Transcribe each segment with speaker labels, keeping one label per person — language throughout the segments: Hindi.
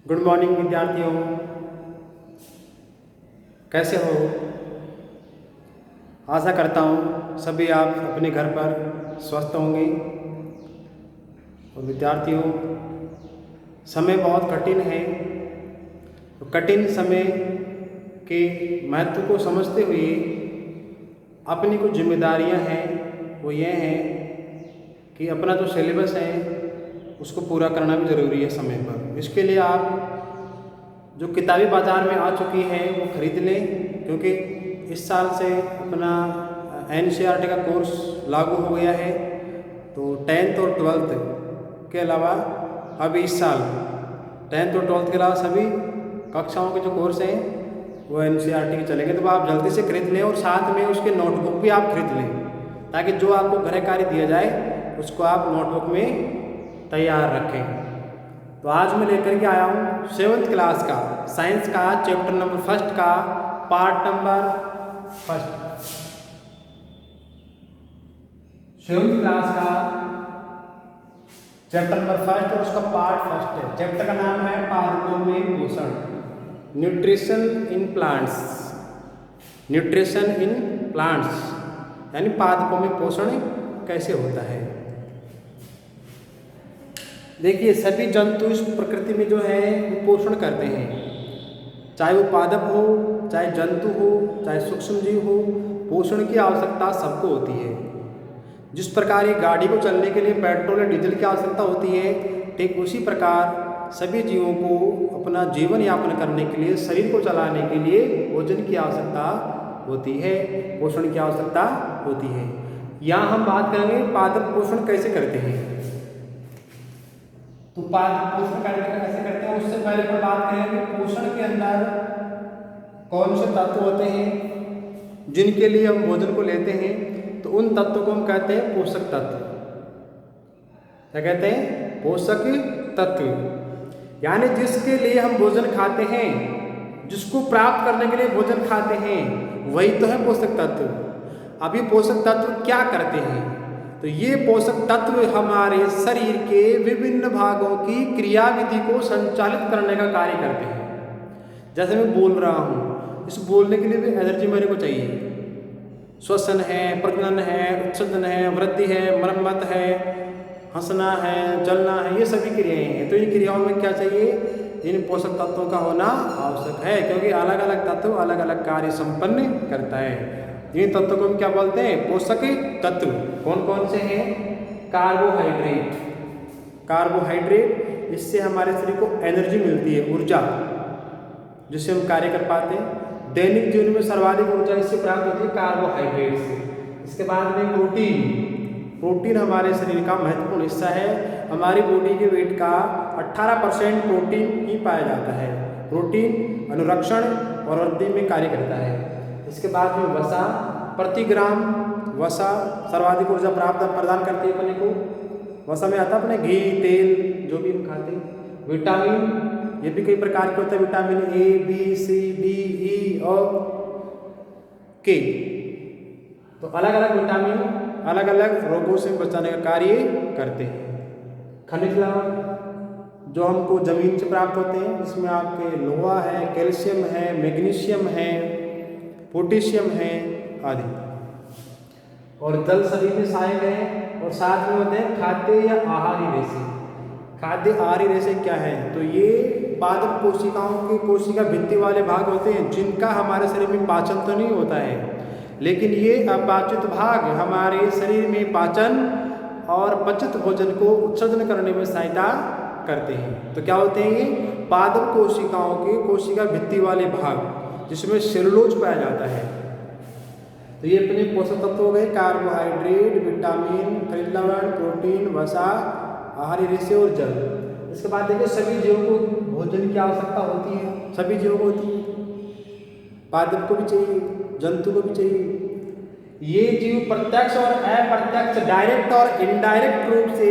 Speaker 1: गुड मॉर्निंग विद्यार्थियों, कैसे हो? आशा करता हूँ सभी आप अपने घर पर स्वस्थ होंगे। और विद्यार्थियों, समय बहुत कठिन है, तो कठिन समय के महत्व को समझते हुए अपनी कुछ जिम्मेदारियाँ हैं, वो ये हैं कि अपना जो सिलेबस है उसको पूरा करना भी ज़रूरी है समय पर। इसके लिए आप जो किताबें बाज़ार में आ चुकी हैं वो खरीद लें, क्योंकि इस साल से अपना NCERT का कोर्स लागू हो गया है। तो 10th और 12th के अलावा अब इस साल 10th और 12th के अलावा सभी कक्षाओं के जो कोर्स हैं वो NCERT के चलेंगे। तो आप जल्दी से खरीद लें और साथ में उसके नोटबुक भी आप खरीद लें, ताकि जो आपको गृह कार्य दिया जाए उसको आप नोटबुक में तैयार रखें। तो आज मैं लेकर के आया हूँ 7th क्लास का साइंस का चैप्टर नंबर 1 का पार्ट नंबर 1। 7th क्लास का चैप्टर नंबर 1 और उसका पार्ट 1 है। चैप्टर का नाम है पादपों में पोषण, nutrition in plants. Nutrition in plants यानी पादपों में पोषण कैसे होता है। देखिए, सभी जंतु इस प्रकृति में जो है वो पोषण करते हैं, चाहे वो पादप हो, चाहे जंतु हो, चाहे सूक्ष्म जीव हो। पोषण की आवश्यकता सबको होती है। जिस प्रकार ये गाड़ी को चलने के लिए पेट्रोल या डीजल की आवश्यकता होती है, ठीक उसी प्रकार सभी जीवों को अपना जीवन यापन करने के लिए, शरीर को चलाने के लिए भोजन की आवश्यकता होती है, पोषण की आवश्यकता होती है। यहाँ हम बात करेंगे पादप पोषण कैसे करते हैं। तो पोषण कैसे करते हैं, उससे पहले हम बात करेंगे पोषण के अंदर कौन से तत्व होते हैं जिनके लिए हम भोजन को लेते हैं। तो उन तत्वों को हम कहते हैं पोषक तत्व। क्या कहते हैं? पोषक तत्व। यानी जिसके लिए हम भोजन खाते हैं, जिसको प्राप्त करने के लिए भोजन खाते हैं, वही तो है पोषक तत्व। अभी पोषक तत्व क्या करते हैं? तो ये पोषक तत्व हमारे शरीर के विभिन्न भागों की क्रियाविधि को संचालित करने का कार्य करते हैं। जैसे मैं बोल रहा हूँ, इस बोलने के लिए भी एनर्जी मेरे को चाहिए। श्वसन है, प्रजनन है, उत्सर्जन है, वृद्धि है, मरम्मत है, हंसना है, जलना है, ये सभी क्रियाएं हैं। तो इन क्रियाओं में क्या चाहिए? इन पोषक तत्वों का होना आवश्यक है, क्योंकि अलग अलग तत्व अलग अलग कार्य संपन्न करता है। इन तत्वों को हम क्या बोलते हैं? पोषक तत्व। कौन कौन से हैं? कार्बोहाइड्रेट। कार्बोहाइड्रेट, इससे हमारे शरीर को एनर्जी मिलती है, ऊर्जा, जिससे हम कार्य कर पाते हैं। दैनिक जीवन में सर्वाधिक ऊर्जा इससे प्राप्त होती है, कार्बोहाइड्रेट से। इसके बाद में प्रोटीन। प्रोटीन हमारे शरीर का महत्वपूर्ण हिस्सा है। हमारी बॉडी के वेट का 18% प्रोटीन ही पाया जाता है। प्रोटीन अनुरक्षण और वृद्धि में कार्य करता है। इसके बाद में वसा। प्रति ग्राम वसा सर्वाधिक ऊर्जा प्रदान करती है अपने को। वसा में आता है अपने घी, तेल, जो भी हम खाते हैं। विटामिन, ये भी कई प्रकार के होते हैं। Vitamin A, B, C, D, E और K। तो अलग अलग विटामिन अलग अलग रोगों से बचाने का कार्य करते हैं। खनिज लवण जो हमको जमीन से प्राप्त होते हैं, इसमें आपके लोहा है, कैल्शियम है, मैग्नीशियम है, पोटेशियम है आदि। और जल सभी में सहायक है। और साथ में होते हैं खाद्य या आहारी रेशे। खाद्य आहारी रेशे क्या है? तो ये पादप कोशिकाओं के कोशिका भित्ति वाले भाग होते हैं, जिनका हमारे शरीर में पाचन तो नहीं होता है, लेकिन ये अपाचित भाग हमारे शरीर में पाचन और पचित भोजन को उत्सर्जन करने में सहायता करते हैं। तो क्या होते हैं ये? पादप कोशिकाओं के कोशिका भित्ति वाले भाग, जिसमें सेलुलोज पाया जाता है। तो ये अपने पोषक तत्व हो गए, कार्बोहाइड्रेट, विटामिन, खनिज लवण, प्रोटीन, वसा, आहारी रेशे और जल। इसके बाद देखिए, सभी जीवों को भोजन की आवश्यकता होती है। सभी जीवों को होती है, पादप को भी चाहिए, जंतु को भी चाहिए। ये जीव प्रत्यक्ष और अप्रत्यक्ष, डायरेक्ट और इनडायरेक्ट रूप से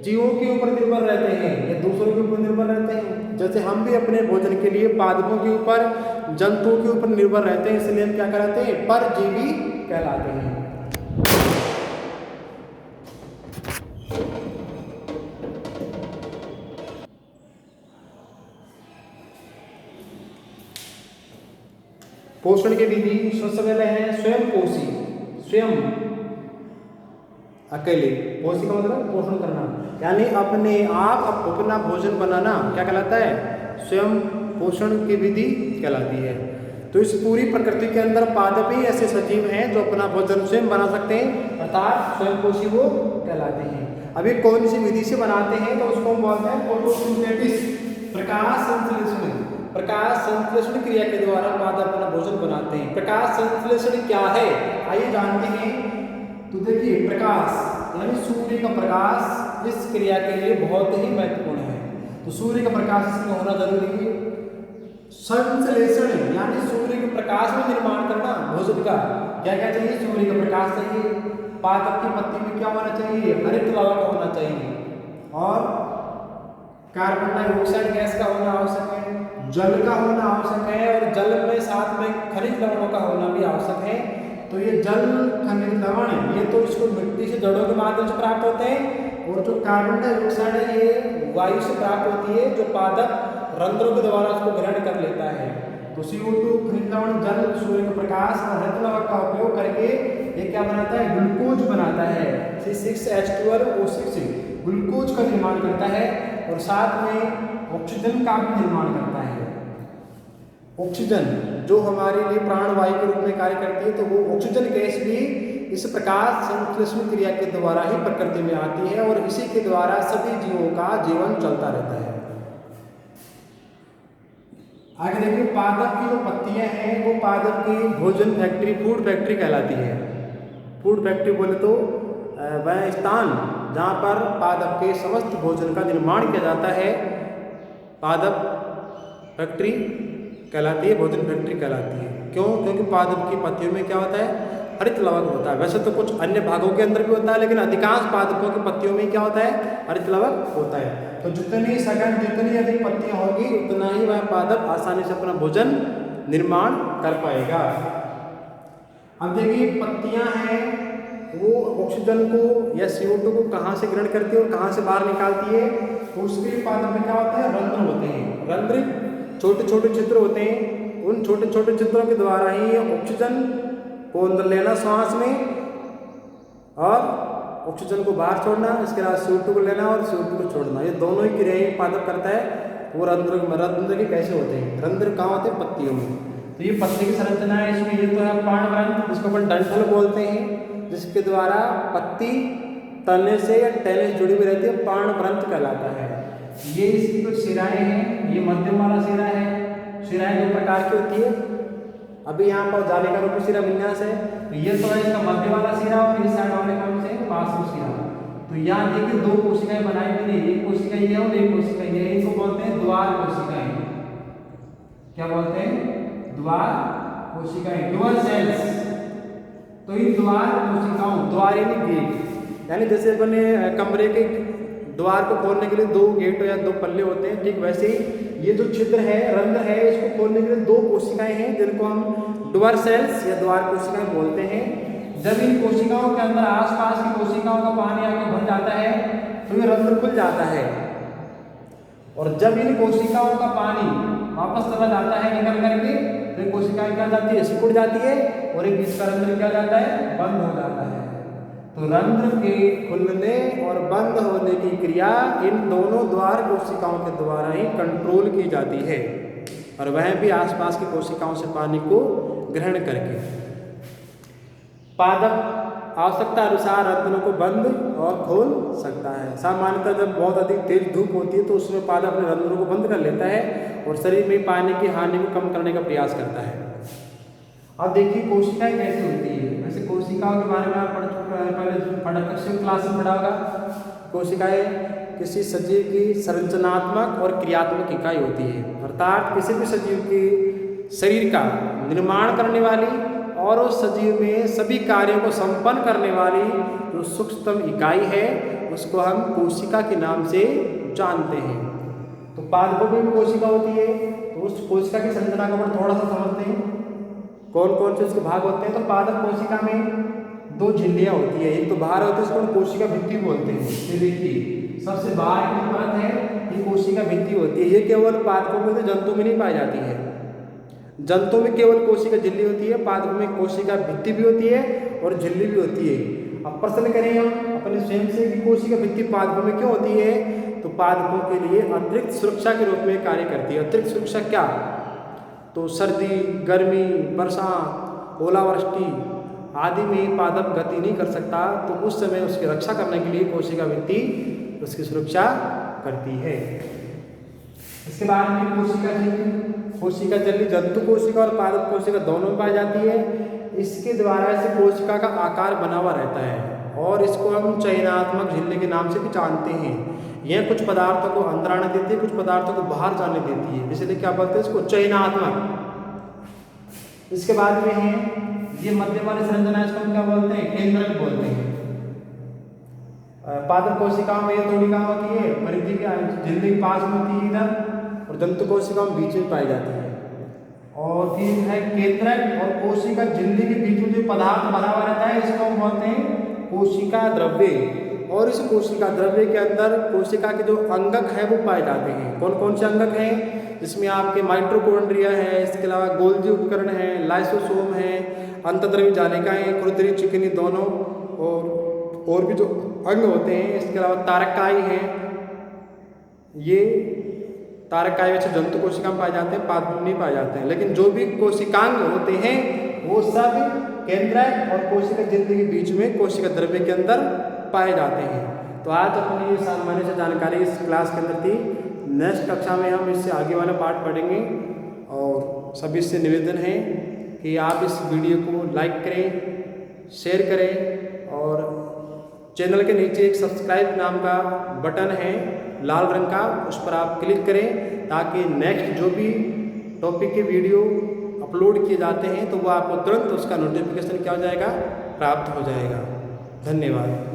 Speaker 1: जीवों के ऊपर निर्भर रहते हैं या दूसरों के ऊपर निर्भर रहते हैं। जैसे हम भी अपने भोजन के लिए पादपों के ऊपर, जंतुओं के ऊपर निर्भर रहते हैं, इसलिए हम क्या कहलाते हैं? परजीवी कहलाते हैं। पोषण की विधि सबसे पहले है स्वयं पोषी, स्वयं अकेले। पोषी का मतलब पोषण करना, यानी अपने आप अपना भोजन बनाना क्या कहलाता है? स्वयं पोषण की विधि कहलाती है। तो इस पूरी प्रकृति के अंदर पादप ही ऐसे सजीव हैं जो अपना भोजन स्वयं बना सकते हैं, अर्थात स्वयं पोषी वो कहलाते हैं। अब ये कौन सी विधि से बनाते हैं? तो उसको हम बोलते हैं फोटोसिंथेसिस, प्रकाश संश्लेषण। प्रकाश संश्लेषण क्रिया के द्वारा पादप अपना भोजन बनाते हैं। प्रकाश संश्लेषण क्या है, आइए जानते हैं। तो देखिए, प्रकाश यानी सूर्य का प्रकाश इस क्रिया के लिए बहुत ही महत्वपूर्ण है। तो सूर्य का प्रकाश इसमें होना जरूरी है। संश्लेषण यानी सूर्य के प्रकाश में निर्माण करना भोजन का। क्या क्या चाहिए? सूर्य का प्रकाश चाहिए, पादप की पत्ती में क्या होना चाहिए? हरित लवण होना चाहिए, और कार्बन डाइऑक्साइड गैस का होना आवश्यक है, जल का होना आवश्यक है, और जल में साथ में खनिज लवणों का होना भी आवश्यक है। तो ये जल, खनिज लवण ये तो इसको मिट्टी से, जड़ों के माध्यम से प्राप्त होते हैं, और जो कार्बन डाइऑक्साइड है ये वायु से प्राप्त होती है, जो पादप रंध्रों के द्वारा उसको ग्रहण कर लेता है। तो CO2, खनिज लवण, जल, सूर्य का प्रकाश और हरित लवण का उपयोग करके ये क्या बनाता है? ग्लूकोज बनाता है। C6H12O6 ग्लूकोज का निर्माण करता है, और साथ में ऑक्सीजन का भी निर्माण करता है। ऑक्सीजन जो हमारे लिए प्राणवायु के रूप में कार्य करती है, तो वो ऑक्सीजन गैस भी इस प्रकाश संश्लेषण क्रिया के द्वारा ही प्रकृति में आती है, और इसी के द्वारा सभी जीवों का जीवन चलता रहता है। आगे देखिए, पादप की जो पत्तियां हैं वो पादप की भोजन फैक्ट्री, फूड फैक्ट्री कहलाती है। फूड फैक्ट्री बोले तो वह स्थान जहाँ पर पादप के समस्त भोजन का निर्माण किया जाता है, पादप फैक्ट्री कहलाती है, भोजन फैक्ट्री कहलाती है। क्यों? क्योंकि पादप की पत्तियों में क्या होता है? हरित लवण होता है। वैसे तो कुछ अन्य भागों के अंदर भी होता है, लेकिन अधिकांश पादपों की पत्तियों में क्या होता है? हरित लवण होता है। तो जितनी सघन, जितनी अधिक पत्तियां होगी, उतना ही वह पादप आसानी से अपना भोजन निर्माण कर पाएगा। अब देखिए, पत्तियां हैं वो ऑक्सीजन को या CO2 को कहाँ से ग्रहण करती है और कहाँ से बाहर निकालती है? तो उसके लिए पादप में क्या होता है? रंध्र होते हैं। रंध्र छोटे छोटे छिद्र होते हैं, उन छोटे छोटे छिद्रों के द्वारा ही ऑक्सीजन को अंदर लेना सांस में, और ऑक्सीजन को बाहर छोड़ना, इसके बाद CO2 को लेना और CO2 को छोड़ना, ये दोनों ही क्रियाएं पादप करता है। वो रंध्र के कैसे होते हैं? रंध्र कहाँ होते हैं? पत्तियों में। तो ये पत्ती की संरचना है इसमें। ये तो है पर्णग्रंथ, जिसको अपन डंठल बोलते हैं, जिसके द्वारा पत्ती तने से या टहने से जुड़ी हुई रहती है, पर्णग्रंथ कहलाता है। ये इसकी कुछ शिराएं हैं, ये मध्यम वाला शिरा है। शिराएं दो प्रकार की होती है, अभी यहाँ पर जाने का रूप शिरा विन्यास है। तो ये तो है इसका मध्य वाला शिरा, और इस साइड वाले कौन से? पार्श्व शिरा। तो यहाँ देखिए दो कोशिकाएं बनाई गई है, एक कोशिका ये और एक कोशिका ये है। इनको बोलते हैं द्वार कोशिकाएं। क्या बोलते हैं? द्वार कोशिकाएं, ड्यूअल सेल्स। तो इन द्वार कोशिकाओं, द्वार यानी गेट, यानी जैसे अपने कमरे के द्वार को खोलने के लिए दो गेट या दो पल्ले होते हैं, ठीक वैसे ही ये जो छिद्र है, रंध्र है, इसको खोलने के लिए दो कोशिकाएं हैं, जिनको हम ड्यूअल सेल्स या द्वार कोशिकाएं बोलते हैं। जब इन कोशिकाओं के अंदर आसपास की कोशिकाओं का पानी आके भर जाता है, तो ये रंध्र खुल जाता है, और जब इन कोशिकाओं का पानी वापस चला जाता है निकल करके, तो कोशिकाएं क्या जाती है? सिकुड़ जाती है, और एक बीच का रंध्र क्या जाता है? बंद हो जाता है। तो रंध्र के खुलने और बंद होने की क्रिया इन दोनों द्वार कोशिकाओं के द्वारा ही कंट्रोल की जाती है, और वह भी आसपास की कोशिकाओं से पानी को ग्रहण करके। पादप आवश्यकता अनुसार रंध्रों को बंद और खोल सकता है। सामान्यतः जब बहुत अधिक तेज धूप होती है, तो उसमें पादप अपने रंध्रों को बंद कर लेता है और शरीर में पानी की हानि को कम करने का प्रयास करता है। अब देखिए कोशिकाएं कैसे होती है। वैसे कोशिकाओं के बारे में आप पहले क्लास में पढ़ा होगा। कोशिकाएं किसी सजीव की संरचनात्मक और क्रियात्मक इकाई होती है, अर्थात किसी भी सजीव के शरीर का निर्माण करने वाली और उस सजीव में सभी कार्यों को संपन्न करने वाली जो सूक्ष्मतम इकाई है, उसको हम कोशिका के नाम से जानते हैं। तो पादपों में भी कोशिका होती है, तो उस कोशिका की संरचना को हम थोड़ा सा समझते हैं। कौन कौन से उसके भाग होते हैं? तो पादप कोशिका में दो झिल्लियाँ होती है, एक तो बाहर होती है, उसको हम कोशिका भित्ति बोलते हैं। ये देखिए सबसे बाहर की परत है, ये कोशिका भित्ति होती है। ये केवल पादपों में तो जंतु में नहीं पाई जाती है। जंतु में केवल कोशिका झिल्ली होती है, पादपों में कोशिका भित्ति भी होती है और झिल्ली भी होती है। अब प्रश्न करें हम अपने स्वयं से कि कोशिका भित्ति पादपों में क्यों होती है, तो पादपों के लिए अतिरिक्त सुरक्षा के रूप में कार्य करती है। अतिरिक्त सुरक्षा क्या, तो सर्दी, गर्मी, बरसात, ओलावृष्टि आदि में पादप गति नहीं कर सकता, तो उस समय उसकी रक्षा करने के लिए कोशिका भित्ति उसकी सुरक्षा करती है। इसके बाद में कोशिका झिल्ली। कोशिका झिल्ली जंतु कोशिका और पादप कोशिका दोनों में पाई जाती है। इसके द्वारा इस कोशिका का आकार बना हुआ रहता है और इसको हम चयनात्मक झिल्ली के नाम से भी जानते हैं। यह कुछ पदार्थों को अंदर आने देती है, कुछ पदार्थों को बाहर जाने देती है, इसलिए क्या बोलते हैं इसको, चयनात्मक। इसके बाद में है ये मध्य वाली संरचना, इसको हम क्या बोलते हैं, केंद्रक बोलते हैं। पादप कोशिकाओं में ये थोड़ी कहाँ होती है, परिधि के झिल्ली के पास में होती है इधर, और दंत कोशिकाओं में बीच में पाई जाती है। और फिर है केंद्रक और कोशिका झिल्ली के बीच में जो पदार्थ बना हुआ रहता है इसको हम बोलते हैं कोशिका द्रव्य। और इस कोशिका द्रव्य के अंदर कोशिका के जो अंगक है वो पाए जाते हैं। कौन कौन से अंगक हैं, जिसमें आपके माइटोकॉन्ड्रिया है, इसके अलावा गोल्जी उपकरण है, लाइसोसोम है, अंतद्रव्य जालिकाएं, खुरदरी, चिकनी दोनों, और भी जो अंग होते हैं। इसके अलावा तारकाई हैं, ये तारकाई वैसे जंतु कोशिका में पाए जाते हैं, पादपों में नहीं पाए जाते हैं। लेकिन जो भी कोशिकांग होते हैं वो सब केंद्रक और कोशिका झिल्ली के बीच में कोशिका द्रव्य के अंदर पाए जाते हैं। तो आज अपनी ये सामान्य से जानकारी इस क्लास के अंदर थी। नेक्स्ट कक्षा में हम इससे आगे वाला पार्ट पढ़ेंगे और सभी से निवेदन है कि आप इस वीडियो को लाइक करें, शेयर करें और चैनल के नीचे एक सब्सक्राइब नाम का बटन है लाल रंग का, उस पर आप क्लिक करें ताकि नेक्स्ट जो भी टॉपिक के वीडियो अपलोड किए जाते हैं तो वो आपको तुरंत उसका नोटिफिकेशन क्या हो जाएगा, प्राप्त हो जाएगा। धन्यवाद।